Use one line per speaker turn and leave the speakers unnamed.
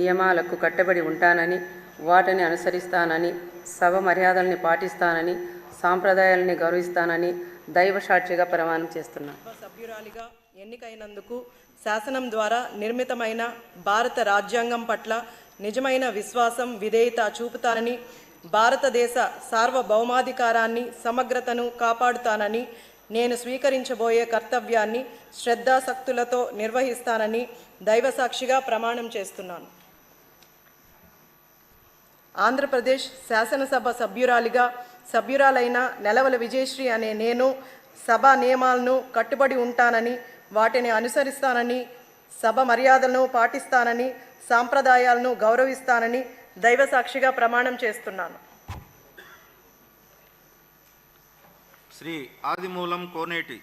నియమాలకు కట్టుబడి ఉంటానని, వాటిని అనుసరిస్తానని, సభ మర్యాదల్ని పాటిస్తానని, సాంప్రదాయాలని గౌరవిస్తానని దైవ సాక్షిగా ప్రమాణం చేస్తున్నాను.
సభ్యురాలిగా ఎన్నికైనందుకు శాసనం ద్వారా నిర్మితమైన భారత రాజ్యాంగం పట్ల నిజమైన విశ్వాసం, విధేయత చూపుతానని, భారతదేశ సార్వభౌమాధికారాన్ని, సమగ్రతను కాపాడుతానని, నేను స్వీకరించబోయే కర్తవ్యాన్ని శ్రద్ధాసక్తులతో నిర్వహిస్తానని దైవసాక్షిగా ప్రమాణం చేస్తున్నాను. ఆంధ్రప్రదేశ్ శాసనసభ సభ్యురాలైన నెలవల విజయశ్రీ అనే నేను సభా నియమాలను కట్టుబడి ఉంటానని, వాటిని అనుసరిస్తానని, సభ మర్యాదలను పాటిస్తానని, సాంప్రదాయాలను గౌరవిస్తానని దైవసాక్షిగా ప్రమాణం చేస్తున్నాను.
శ్రీ ఆదిమూలం కోనేటి